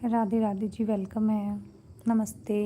Radhe Radhe ji, welcome है। नमस्ते।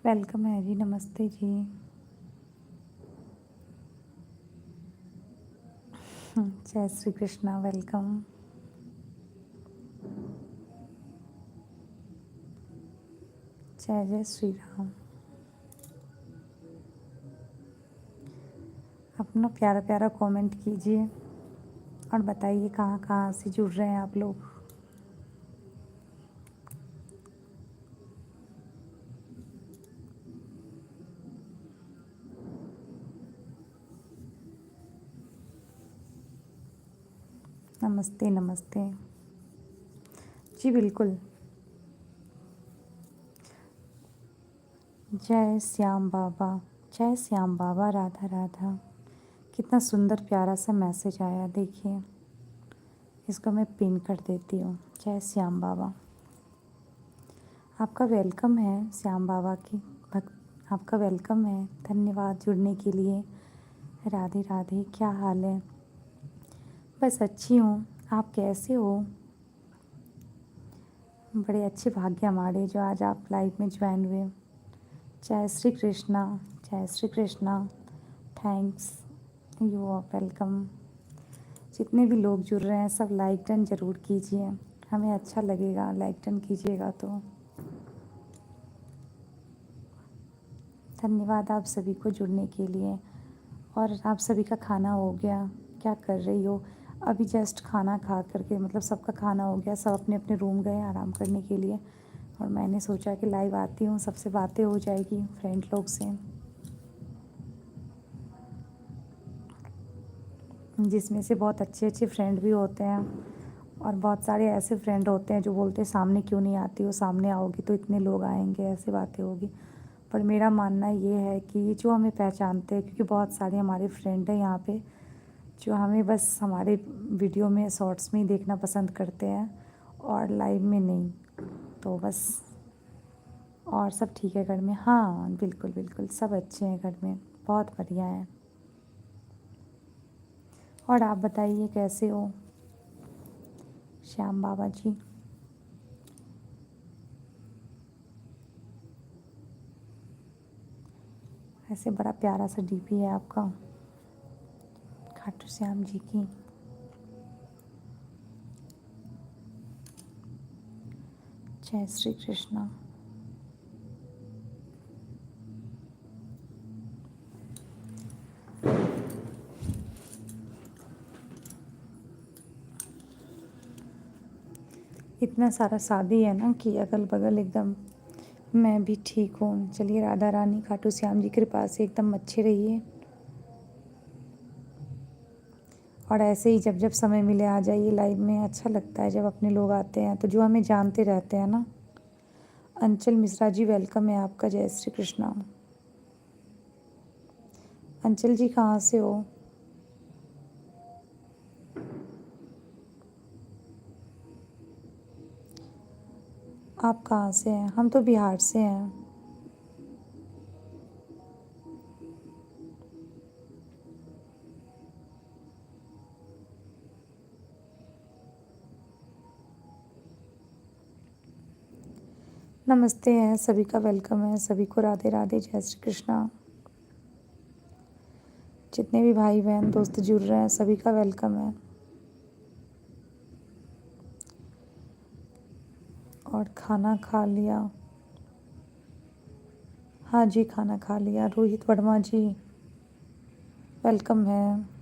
Welcome है जी, नमस्ते जी। जय श्री कृष्णा, वेलकम। जय जय श्री राम। अपना प्यारा प्यारा कमेंट कीजिए और बताइए कहाँ कहाँ से जुड़ रहे हैं आप लोग। नमस्ते नमस्ते जी, बिल्कुल। जय श्याम बाबा। जय श्याम बाबा, राधा राधा। कितना सुंदर प्यारा सा मैसेज आया, देखिए। इसको मैं पिन कर देती हूँ। जय श्याम बाबा। आपका वेलकम है श्याम बाबा की भक्त। आपका वेलकम है, धन्यवाद जुड़ने के लिए। राधे राधे, क्या हाल है? बस अच्छी हूँ, आप कैसे हो? बड़े अच्छे भाग्य हमारे जो आज आप लाइव में ज्वाइन हुए। जय श्री कृष्णा। जय Shri Krishna. Thanks, you are welcome. जितने भी लोग जुड़ रहे हैं सब लाइक डन ज़रूर कीजिए, हमें अच्छा लगेगा लाइक डन कीजिएगा तो। धन्यवाद आप सभी को जुड़ने के लिए। और आप सभी का खाना हो गया? क्या कर रही हो? अभी जस्ट खाना खा करके, मतलब सबका खाना हो गया, सब अपने अपने रूम गए आराम करने के लिए। और मैंने सोचा कि लाइव आती हूँ, सबसे बातें हो जाएगी फ्रेंड लोग से, जिसमें से बहुत अच्छे अच्छे फ्रेंड भी होते हैं और बहुत सारे ऐसे फ्रेंड होते हैं जो बोलते हैं सामने क्यों नहीं आती हो, सामने आओगी तो इतने लोग आएंगे, ऐसी बातें होगी। पर मेरा मानना ये है कि जो हमें पहचानते हैं, क्योंकि बहुत सारे हमारे फ्रेंड हैं यहाँ पे जो हमें बस हमारे वीडियो में शॉर्ट्स में ही देखना पसंद करते हैं और लाइव में नहीं, तो बस। और सब ठीक है घर में? हाँ बिल्कुल बिल्कुल, सब अच्छे हैं घर में, बहुत बढ़िया है। और आप बताइए कैसे हो श्याम बाबा जी? ऐसे बड़ा प्यारा सा डीपी है आपका, खाटू श्याम जी की। जय श्री कृष्णा। इतना सारा शादी है ना कि अगल बगल एकदम। मैं भी ठीक हूँ। चलिए, राधा रानी खाटू श्याम जी की कृपा से एकदम अच्छे रहिए। और ऐसे ही जब जब समय मिले आ जाइए लाइव में, अच्छा लगता है जब अपने लोग आते हैं तो जो हमें जानते रहते हैं ना। अंचल मिश्रा जी, वेलकम है आपका। जय श्री कृष्णा। अंचल जी कहाँ से हो? आप कहाँ से हैं? हम तो बिहार से हैं। नमस्ते हैं, सभी का वेलकम है, सभी को राधे राधे, जय श्री कृष्णा। जितने भी भाई बहन दोस्त जुड़ रहे हैं सभी का वेलकम है। और खाना खा लिया। हाँ जी, खाना खा लिया। रोहित वर्मा जी वेलकम है।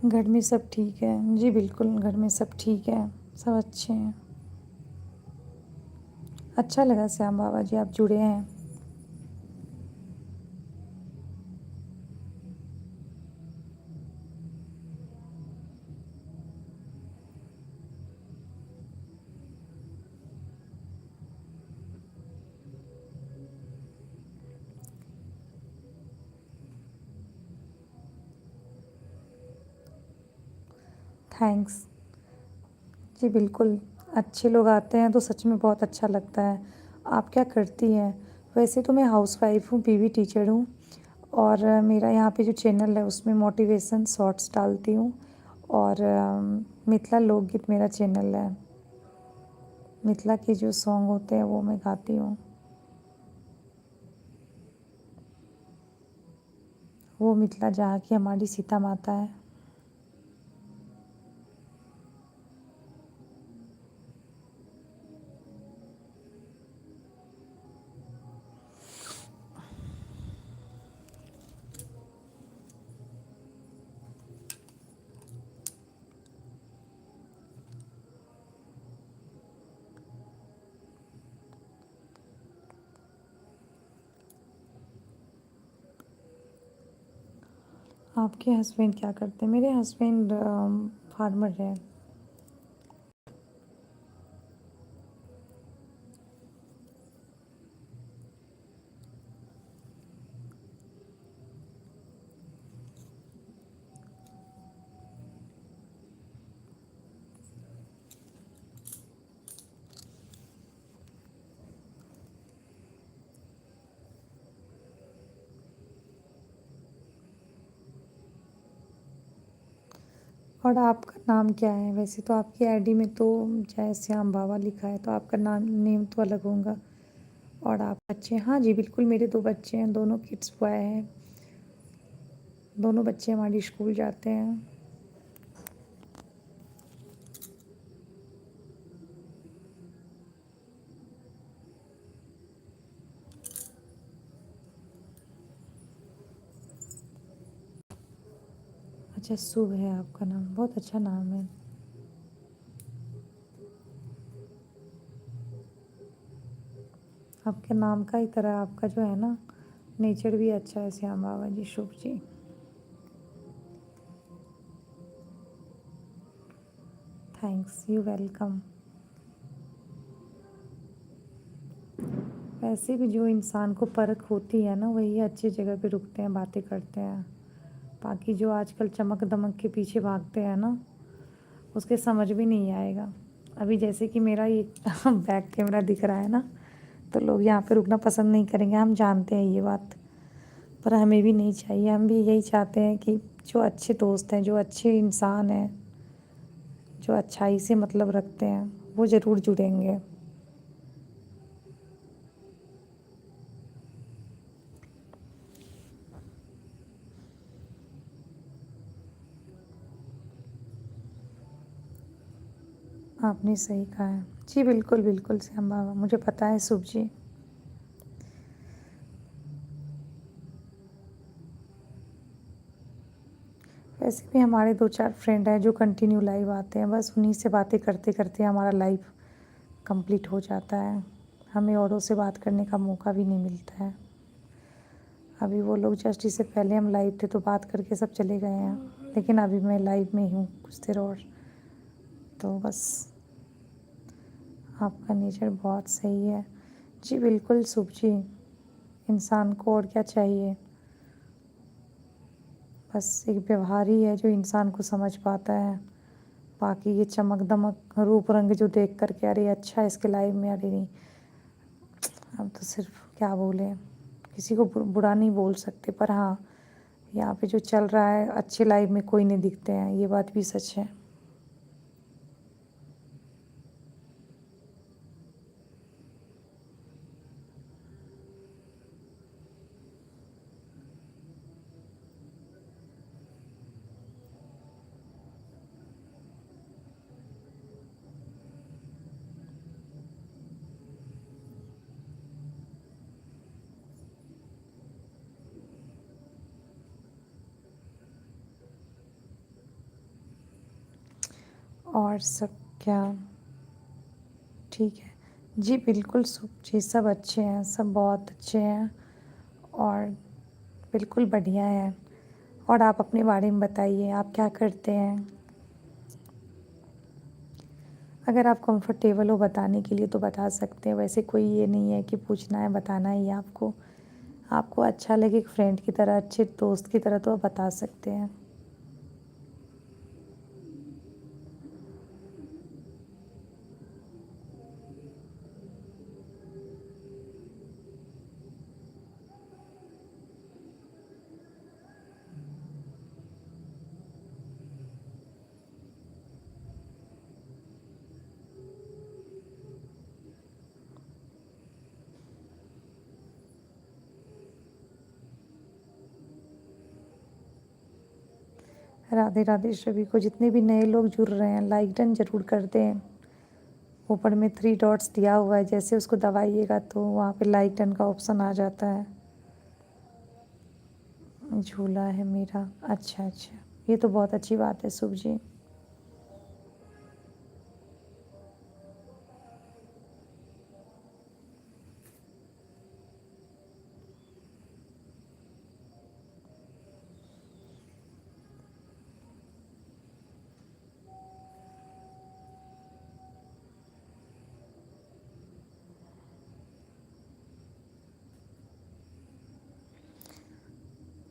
घर में सब ठीक है जी, बिल्कुल घर में सब ठीक है, सब अच्छे हैं। अच्छा लगा श्याम बाबा जी आप जुड़े हैं। थैंक्स। जी बिल्कुल, अच्छे लोग आते हैं तो सच में बहुत अच्छा लगता है। आप क्या करती हैं? वैसे तो मैं हाउसवाइफ़ हूँ, पीवी टीचर हूँ और मेरा यहाँ पे जो चैनल है उसमें मोटिवेशन शॉर्ट्स डालती हूँ और मिथिला लोकगीत मेरा चैनल है। मिथिला के जो सॉन्ग होते हैं वो मैं गाती हूँ। वो मिथिला जहाँ की हमारी सीता माता है। आपके हस्बैंड क्या करते हैं? मेरे हस्बैंड फार्मर हैं। और आपका नाम क्या है? वैसे तो आपकी आईडी में तो जय श्याम बाबा लिखा है, तो आपका नाम नेम तो अलग होगा। और आप बच्चे? हाँ जी, बिल्कुल मेरे 2 बच्चे हैं, दोनों किड्स बॉय हैं। दोनों बच्चे हमारी स्कूल जाते हैं। अच्छा, शुभ है आपका नाम, बहुत अच्छा नाम है। आपके नाम का ही तरह आपका जो है ना, नेचर भी अच्छा है Shyam Baba ji, Shubh ji. Thanks, you welcome. वैसे भी जो इंसान को परख होती है ना, वही अच्छी जगह पे रुकते हैं, बातें करते हैं। बाकी जो आजकल चमक दमक के पीछे भागते हैं ना, उसके समझ भी नहीं आएगा। अभी जैसे कि मेरा ये बैक कैमरा दिख रहा है ना, तो लोग यहाँ पे रुकना पसंद नहीं करेंगे, हम जानते हैं ये बात। पर हमें भी नहीं चाहिए, हम भी यही चाहते हैं कि जो अच्छे दोस्त हैं, जो अच्छे इंसान हैं, जो अच्छाई से मतलब रखते हैं, वो ज़रूर जुड़ेंगे। आपने सही कहा है जी, बिल्कुल बिल्कुल श्याम बाबा, मुझे पता है शुभ जी। वैसे भी हमारे 2-4 फ्रेंड हैं जो कंटिन्यू लाइव आते हैं, बस उन्हीं से बातें करते करते हमारा लाइव कंप्लीट हो जाता है। हमें औरों से बात करने का मौका भी नहीं मिलता है। अभी वो लोग जस्ट इससे पहले हम लाइव थे तो बात करके सब चले गए हैं, लेकिन अभी मैं लाइव में हूँ कुछ देर और। तो बस आपका नेचर बहुत सही है जी, बिल्कुल शुभ जी। इंसान को और क्या चाहिए? बस एक व्यवहार ही है जो इंसान को समझ पाता है। बाकी ये चमक दमक रूप रंग जो देख कर के अरे अच्छा इसके लाइफ में, अरे नहीं, हम तो सिर्फ क्या बोले, किसी को बुरा नहीं बोल सकते, पर हाँ यहाँ पे जो चल रहा है अच्छे लाइफ में कोई नहीं दिखते हैं, ये बात भी सच है। और सब क्या ठीक है? जी, बिल्कुल जी, सब अच्छे हैं, सब बहुत अच्छे हैं और बिल्कुल बढ़िया हैं। और आप अपने बारे में बताइए, आप क्या करते हैं? अगर आप कंफर्टेबल हो बताने के लिए तो बता सकते हैं, वैसे कोई ये नहीं है कि पूछना है, बताना ही है आपको। आपको अच्छा लगे एक फ्रेंड की तरह, अच्छे दोस्त की तरह तो आप बता सकते हैं। राधे राधे सभी को, जितने भी नए लोग जुड़ रहे हैं लाइक डन ज़रूर कर दें। ऊपर में 3 डॉट्स दिया हुआ है, जैसे उसको दबाइएगा तो वहाँ पे लाइक डन का ऑप्शन आ जाता है। झूला है मेरा, अच्छा अच्छा, ये तो बहुत अच्छी बात है शुभ जी।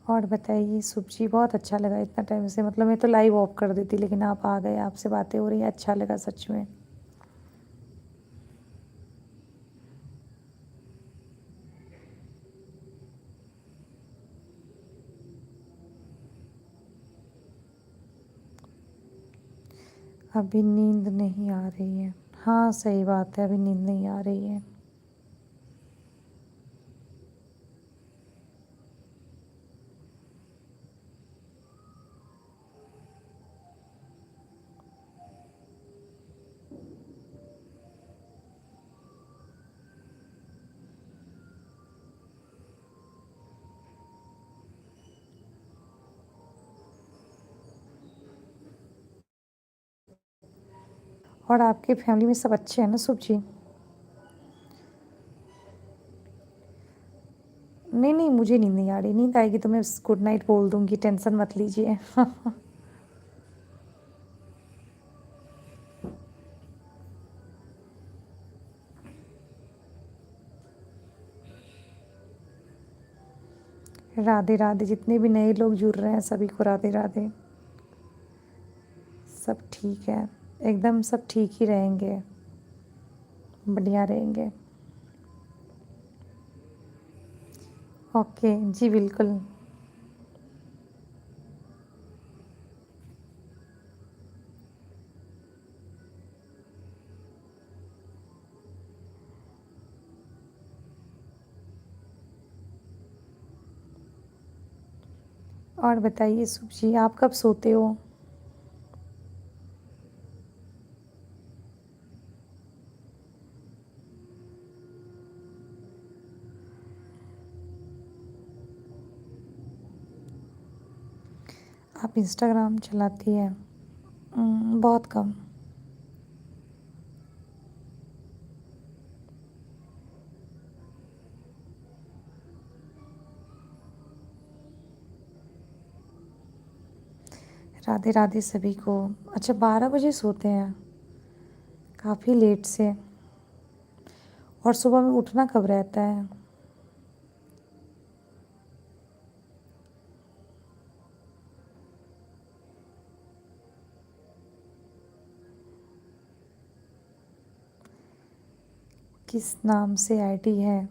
और बताइए शुभ जी, बहुत अच्छा लगा इतना टाइम से, मतलब मैं तो लाइव ऑफ कर देती लेकिन आप आ गए, आपसे बातें हो रही हैं, अच्छा लगा सच में। अभी नींद नहीं आ रही है। हाँ सही बात है, अभी नींद नहीं आ रही है। और आपके फैमिली में सब अच्छे हैं ना शुभ जी? नहीं नहीं, मुझे नींद नहीं आ रही, नींद आएगी तो मैं गुड नाइट बोल दूंगी, टेंशन मत लीजिए। राधे राधे, जितने भी नए लोग जुड़ रहे हैं सभी को राधे राधे। सब ठीक है, एकदम सब ठीक ही रहेंगे, बढ़िया रहेंगे। ओके जी बिल्कुल। और बताइए शुभ जी, आप कब सोते हो? आप इंस्टाग्राम चलाती है? बहुत कम। राधे राधे सभी को। अच्छा 12 बजे सोते हैं, काफ़ी लेट से। और सुबह में उठना कब रहता है? किस नाम से आईडी है?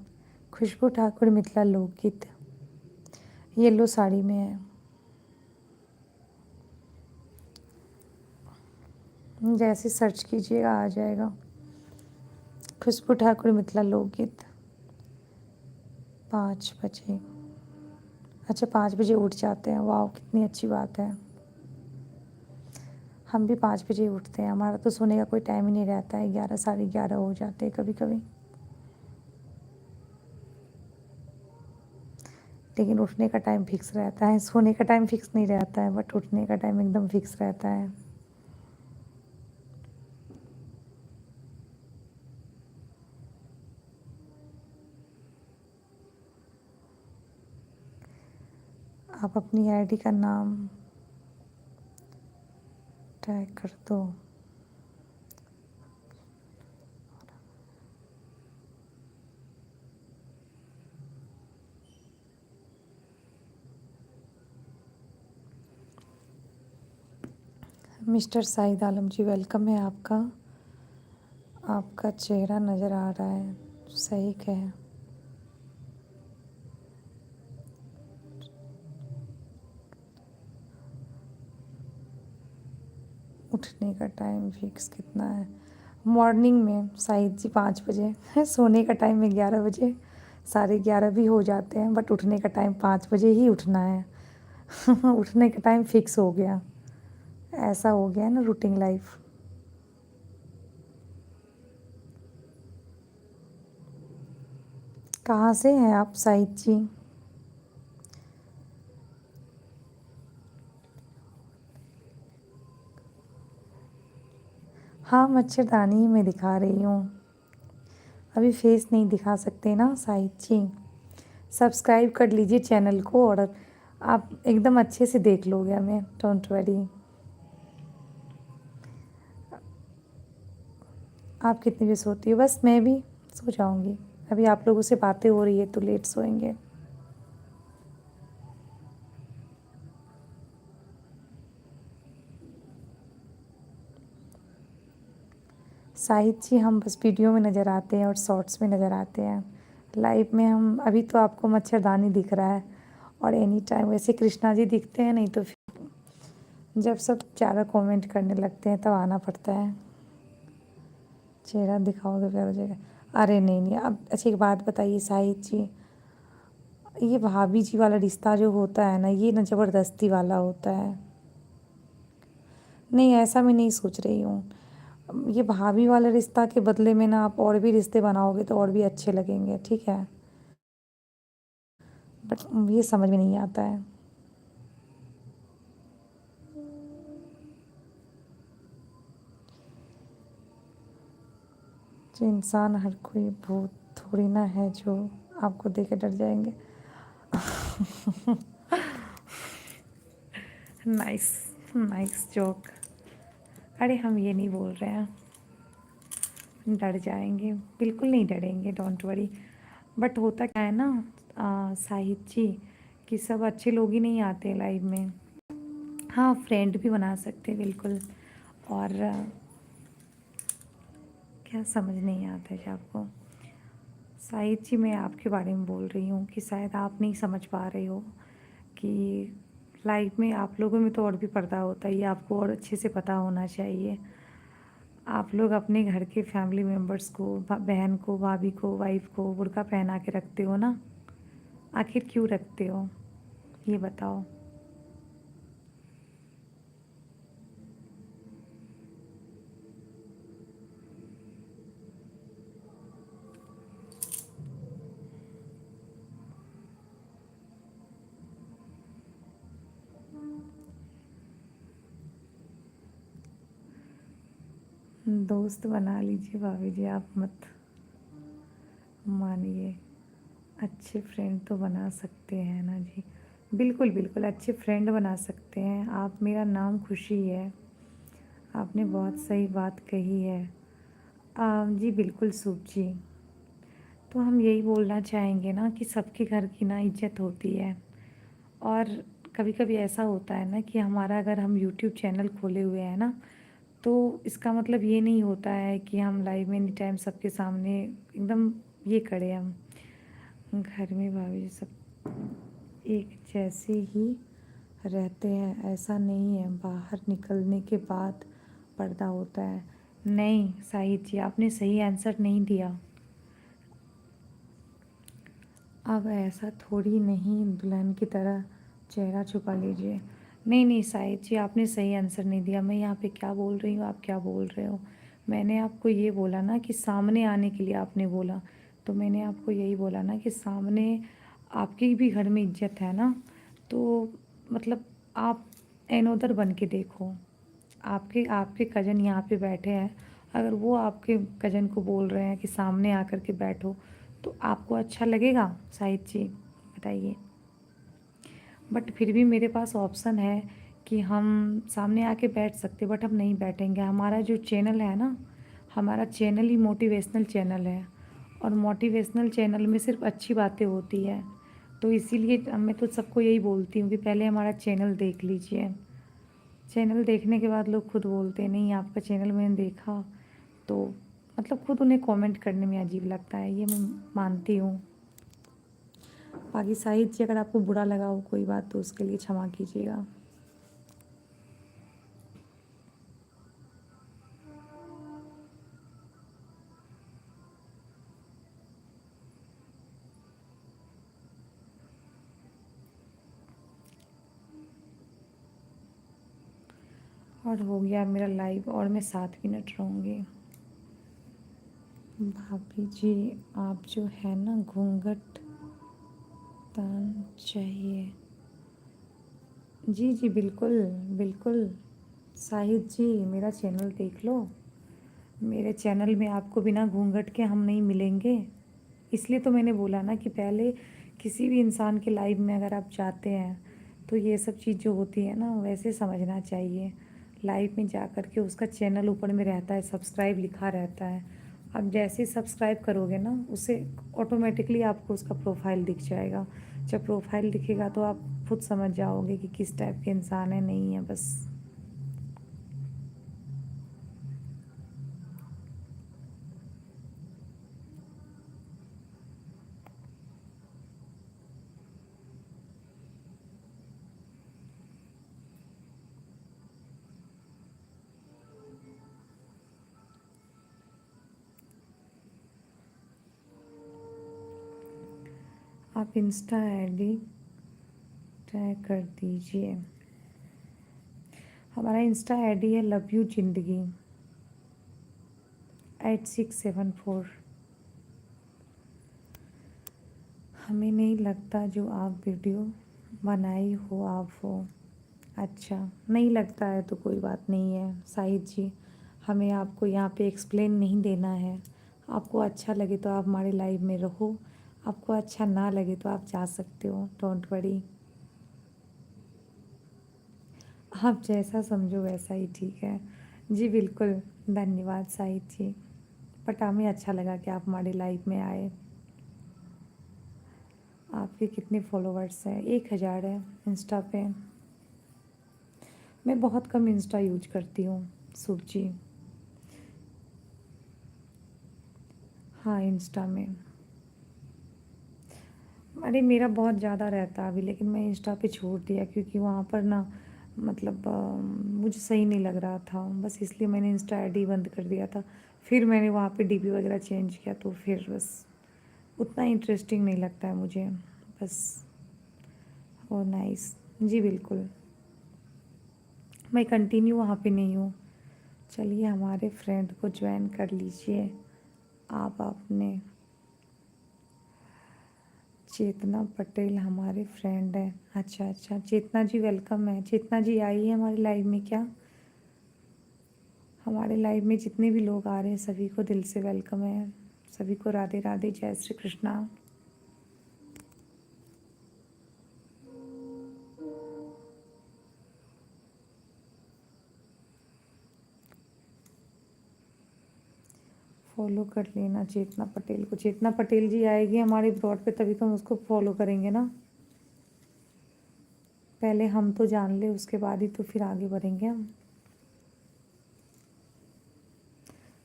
खुशबू ठाकुर मिथिला लोकगीत, येलो साड़ी में है। जैसे सर्च कीजिएगा आ जाएगा, खुशबू ठाकुर मिथिला लोकगीत। 5 बजे, अच्छा 5 बजे उठ जाते हैं, वाह कितनी अच्छी बात है। हम भी 5 बजे उठते हैं, हमारा तो सोने का कोई टाइम ही नहीं रहता है, 11 साढ़े 11 हो जाते हैं कभी कभी। लेकिन उठने का टाइम फिक्स रहता है, सोने का टाइम फिक्स नहीं रहता है, बट उठने का टाइम एकदम फिक्स रहता है। आप अपनी आईडी का नाम टैग कर दो। मिस्टर साहिद आलम जी, वेलकम है आपका। आपका चेहरा नज़र आ रहा है, सही है। उठने का टाइम फिक्स कितना है? मॉर्निंग में साहिद जी 5 बजे है, सोने का टाइम 11 बजे, 11:30 भी हो जाते हैं, बट उठने का टाइम 5 बजे ही उठना है। उठने का टाइम फिक्स हो गया, ऐसा हो गया है ना रूटीन लाइफ। कहाँ से हैं आप साहिद जी? हाँ, मच्छरदानी ही मैं दिखा रही हूँ, अभी फेस नहीं दिखा सकते ना साहिद जी। सब्सक्राइब कर लीजिए चैनल को और आप एकदम अच्छे से देख लोगे हमें, डोंट वरी। आप कितने बजे सोती हो? बस मैं भी सो जाऊंगी, अभी आप लोगों से बातें हो रही है तो लेट सोएंगे। साहिद जी, हम बस वीडियो में नज़र आते हैं और शॉर्ट्स में नज़र आते हैं, लाइव में हम अभी तो आपको मच्छरदानी दिख रहा है और एनी टाइम वैसे कृष्णा जी दिखते हैं, नहीं तो फिर जब सब ज़्यादा कमेंट करने लगते हैं तब आना पड़ता है। चेहरा दिखाओगे क्या हो जाएगा? अरे नहीं नहीं, अब अच्छी एक बात बताइए साहिद जी, ये भाभी जी वाला रिश्ता जो होता है ना, ये ना ज़बरदस्ती वाला होता है। नहीं, ऐसा मैं नहीं सोच रही हूँ, ये भाभी वाले रिश्ता के बदले में ना आप और भी रिश्ते बनाओगे तो और भी अच्छे लगेंगे, ठीक है? बट ये समझ में नहीं आता है। जो इंसान, हर कोई भूत थोड़ी ना है जो आपको देख के डर जाएंगे। Nice, nice joke. अरे हम ये नहीं बोल रहे हैं डर जाएंगे, बिल्कुल नहीं डरेंगे, डोंट वरी। बट होता क्या है ना साहिद जी, कि सब अच्छे लोग ही नहीं आते लाइफ में। हाँ, फ्रेंड भी बना सकते हैं बिल्कुल। और क्या समझ नहीं आता है आपको? शायद जी मैं आपके बारे में बोल रही हूँ कि शायद आप नहीं समझ पा रहे हो कि लाइफ में आप लोगों में तो और भी पर्दा होता है, ये आपको और अच्छे से पता होना चाहिए। आप लोग अपने घर के फैमिली मेम्बर्स को, बहन को, भाभी को, वाइफ को बुर्का पहना के रखते हो ना, आखिर क्यों रखते हो, ये बताओ। दोस्त बना लीजिए भाभी जी, आप मत मानिए। अच्छे फ्रेंड तो बना सकते हैं ना जी, बिल्कुल बिल्कुल अच्छे फ्रेंड बना सकते हैं आप। मेरा नाम खुशी है, आपने बहुत सही बात कही है। जी बिल्कुल सूप जी, तो हम यही बोलना चाहेंगे ना कि सबके घर की ना इज्जत होती है। और कभी कभी ऐसा होता है ना कि हमारा अगर हम यूट्यूब चैनल खोले हुए हैं ना, तो इसका मतलब ये नहीं होता है कि हम लाइव में एनी टाइम सबके सामने एकदम ये करें। हम घर में भाभी सब एक जैसे ही रहते हैं, ऐसा नहीं है, बाहर निकलने के बाद पर्दा होता है। नहीं साहिद जी, आपने सही आंसर नहीं दिया। अब ऐसा थोड़ी नहीं दुल्हन की तरह चेहरा छुपा लीजिए। नहीं नहीं साहिद जी, आपने सही आंसर नहीं दिया। मैं यहाँ पे क्या बोल रही हूँ, आप क्या बोल रहे हो? मैंने आपको ये बोला ना कि सामने आने के लिए आपने बोला, तो मैंने आपको यही बोला ना कि सामने आपकी भी घर में इज्जत है ना, तो मतलब आप एनोदर बन के देखो। आपके आपके कज़न यहाँ पे बैठे हैं, अगर वो आपके कज़न को बोल रहे हैं कि सामने आकर के बैठो, तो आपको अच्छा लगेगा साहिद जी, बताइए। बट फिर भी मेरे पास ऑप्शन है कि हम सामने आके बैठ सकते, बट हम नहीं बैठेंगे। हमारा जो चैनल है ना, हमारा चैनल ही मोटिवेशनल चैनल है, और मोटिवेशनल चैनल में सिर्फ अच्छी बातें होती है। तो इसीलिए मैं तो सबको यही बोलती हूँ कि पहले हमारा चैनल देख लीजिए। चैनल देखने के बाद लोग खुद बोलते हैं नहीं आपका चैनल मैंने देखा, तो मतलब खुद उन्हें कमेंट करने में अजीब लगता है, ये मैं मानती हूँ। बाकी साहित्य अगर आपको बुरा लगा हो कोई बात तो उसके लिए क्षमा कीजिएगा। और हो गया मेरा लाइव, और मैं 7 मिनट रहूँगी। भाभी जी आप जो है ना घूंघट तान चाहिए। जी जी बिल्कुल बिल्कुल। साहिद जी मेरा चैनल देख लो, मेरे चैनल में आपको बिना घूंघट के हम नहीं मिलेंगे। इसलिए तो मैंने बोला ना कि पहले किसी भी इंसान के लाइव में अगर आप जाते हैं तो ये सब चीज़ जो होती है ना वैसे समझना चाहिए। लाइव में जा कर के उसका चैनल ऊपर में रहता है, सब्सक्राइब लिखा रहता है। आप जैसे ही सब्सक्राइब करोगे ना उसे ऑटोमेटिकली आपको उसका प्रोफाइल दिख जाएगा। जब प्रोफाइल दिखेगा तो आप खुद समझ जाओगे कि किस टाइप के इंसान है, नहीं है बस। आप इंस्टा आईडी ट्राई कर दीजिए। हमारा इंस्टा आईडी है लव यू जिंदगी 8674। हमें नहीं लगता जो आप वीडियो बनाई हो आप हो। अच्छा नहीं लगता है तो कोई बात नहीं है साहिद जी, हमें आपको यहाँ पे एक्सप्लेन नहीं देना है। आपको अच्छा लगे तो आप हमारे लाइव में रहो, आपको अच्छा ना लगे तो आप जा सकते हो, डोंट वरी। आप जैसा समझो वैसा ही ठीक है। जी बिल्कुल। धन्यवाद साहिद जी, बट हमें अच्छा लगा कि आप हमारे लाइव में आए। आपके कितने फॉलोवर्स हैं? 1000 है इंस्टा पे। मैं बहुत कम इंस्टा यूज करती हूँ शुभ जी। हाँ इंस्टा में, अरे मेरा बहुत ज़्यादा रहता है अभी, लेकिन मैं इंस्टा पे छोड़ दिया क्योंकि वहाँ पर ना मतलब मुझे सही नहीं लग रहा था, बस इसलिए मैंने इंस्टा आईडी बंद कर दिया था। फिर मैंने वहाँ पे डीपी वगैरह चेंज किया तो फिर बस उतना इंटरेस्टिंग नहीं लगता है मुझे बस। और नाइस। जी बिल्कुल, मैं कंटिन्यू वहाँ पे नहीं हूँ। चलिए हमारे फ्रेंड को ज्वाइन कर लीजिए आप आपने। चेतना पटेल हमारे फ्रेंड है। अच्छा अच्छा, चेतना जी वेलकम है। चेतना जी आई है हमारे लाइव में क्या? हमारे लाइव में जितने भी लोग आ रहे हैं सभी को दिल से वेलकम है। सभी को राधे राधे, जय श्री कृष्णा। फॉलो कर लेना चेतना पटेल को। चेतना पटेल जी आएगी हमारे ब्रॉड पे तभी तो हम उसको फॉलो करेंगे ना। पहले हम तो जान ले उसके बाद ही तो फिर आगे बढ़ेंगे हम।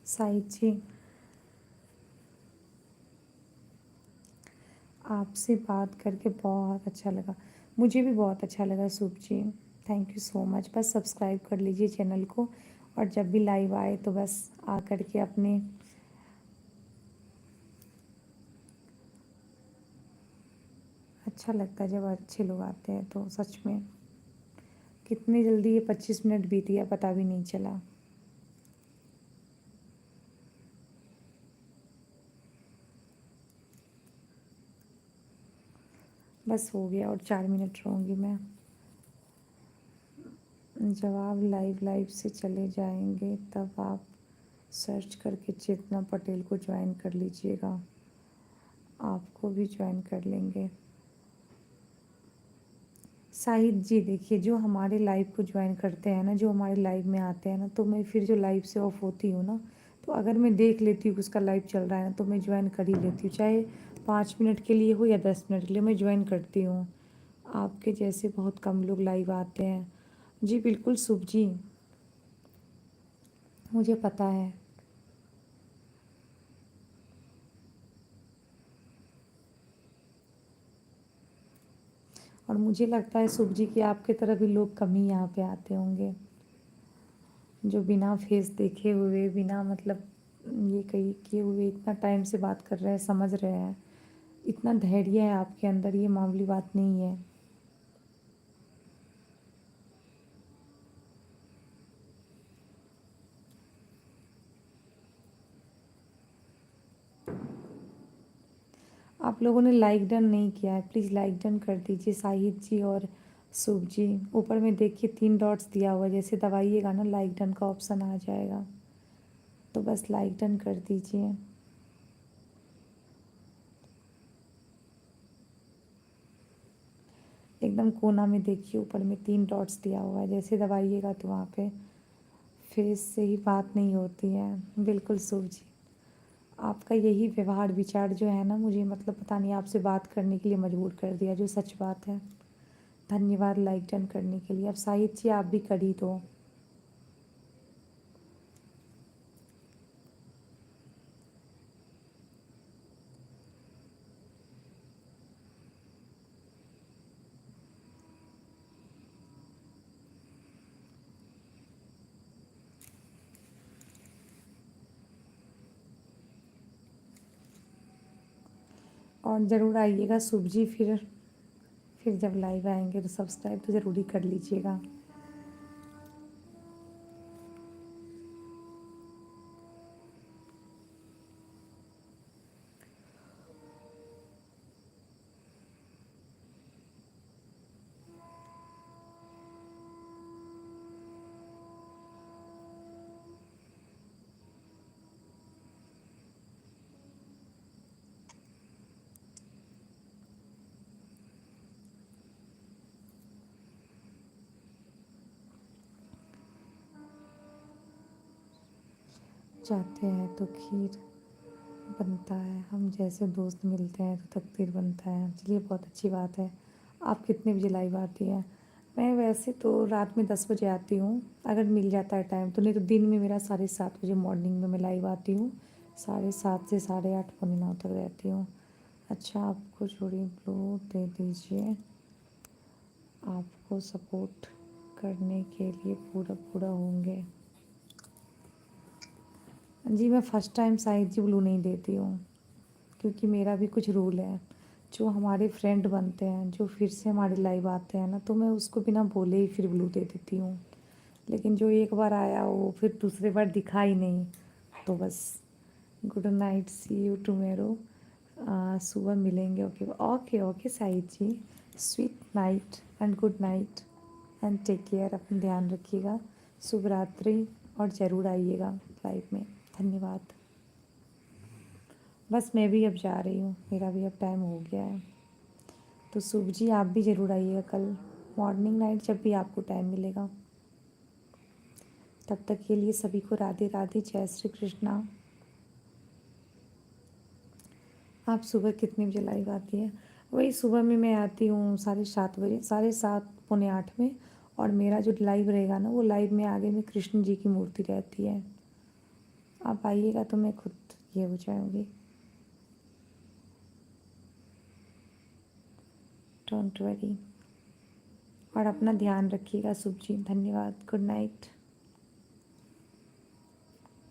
साहिद जी आपसे बात करके बहुत अच्छा लगा। मुझे भी बहुत अच्छा लगा शुभ जी, थैंक यू सो मच। बस सब्सक्राइब कर लीजिए चैनल को, और जब भी लाइव आए तो बस आ कर के अपने अच्छा लगता है जब अच्छे लोग आते हैं तो सच में। कितनी जल्दी ये 25 मिनट बीत गया पता भी नहीं चला। बस हो गया, और 4 मिनट रहूँगी मैं। जब आप लाइव से चले जाएंगे तब आप सर्च करके चेतना पटेल को ज्वाइन कर लीजिएगा, आपको भी ज्वाइन कर लेंगे। शाहिद जी देखिए, जो हमारे लाइव को ज्वाइन करते हैं ना, जो हमारे लाइव में आते हैं ना, तो मैं फिर जो लाइव से ऑफ होती हूँ ना, तो अगर मैं देख लेती हूँ कि उसका लाइव चल रहा है ना, तो मैं ज्वाइन कर ही लेती हूँ, चाहे 5 मिनट के लिए हो या 10 मिनट के लिए, मैं ज्वाइन करती हूँ। आपके जैसे बहुत कम लोग लाइव आते हैं। जी बिल्कुल शुभ जी, मुझे पता है। और मुझे लगता है शुभ जी कि आपके तरह भी लोग कम ही यहाँ पे आते होंगे, जो बिना फेस देखे हुए, बिना मतलब ये कही किए हुए इतना टाइम से बात कर रहे हैं, समझ रहे हैं। इतना धैर्य है आपके अंदर, ये मामूली बात नहीं है। आप लोगों ने लाइक डन नहीं किया है, प्लीज़ लाइक डन कर दीजिए साहिद जी और शुभ जी। ऊपर में देखिए 3 डॉट्स दिया हुआ है, जैसे दबाइएगा ना लाइक डन का ऑप्शन आ जाएगा, तो बस लाइक डन कर दीजिए। एकदम कोना में देखिए, ऊपर में 3 डॉट्स दिया हुआ है, जैसे दबाइएगा तो वहाँ पे फेस से ही बात नहीं होती है। बिल्कुल शुभ जी, आपका यही व्यवहार विचार जो है ना, मुझे मतलब पता नहीं आपसे बात करने के लिए मजबूर कर दिया, जो सच बात है। धन्यवाद लाइक डन करने के लिए। अब साहिद जी आप भी कर ही दो। और ज़रूर आइएगा शुभ जी, फिर जब लाइव आएंगे तो सब्सक्राइब तो ज़रूरी कर लीजिएगा। चाहते हैं तो खीर बनता है, हम जैसे दोस्त मिलते हैं तो तकदीर बनता है। चलिए बहुत अच्छी बात है। आप कितने बजे लाइव आती हैं? मैं वैसे तो रात में 10 बजे आती हूँ, अगर मिल जाता है टाइम तो, नहीं तो दिन में मेरा 7:30 बजे मॉर्निंग में मैं लाइव आती हूँ। 7:30 से 8:30 पौने 9 तक रहती हूँ। अच्छा आपको जोड़ी ब्लू दे दीजिए, आपको सपोर्ट करने के लिए पूरा पूरा होंगे। जी मैं फ़र्स्ट टाइम साइज जी ब्लू नहीं देती हूँ, क्योंकि मेरा भी कुछ रूल है। जो हमारे फ्रेंड बनते हैं, जो फिर से हमारे लाइव आते हैं ना, तो मैं उसको बिना बोले ही फिर ब्लू दे देती हूँ। लेकिन जो एक बार आया वो फिर दूसरे बार दिखा ही नहीं, तो बस good night, see you tomorrow. सुबह मिलेंगे। Okay okay okay Sahid ji, sweet night and good night and take care, अपना ध्यान रखिएगा। शुभ रात्रि, और ज़रूर आइएगा लाइव में। धन्यवाद। बस मैं भी अब जा रही हूँ, मेरा भी अब टाइम हो गया है। तो शुभ जी आप भी ज़रूर आइएगा कल मॉर्निंग नाइट, जब भी आपको टाइम मिलेगा। तब तक के लिए सभी को राधे राधे, जय श्री कृष्णा। आप सुबह कितने बजे लाइव आती है? वही सुबह में मैं आती हूँ 7:30 बजे, 7:30 पौने 8 में। और मेरा जो लाइव रहेगा ना, वो लाइव में आगे में कृष्ण जी की मूर्ति रहती है। आप आइएगा तो मैं खुद ये हो जाऊँगी। Don't worry. और अपना ध्यान रखिएगा शुभ जी। धन्यवाद, गुड नाइट।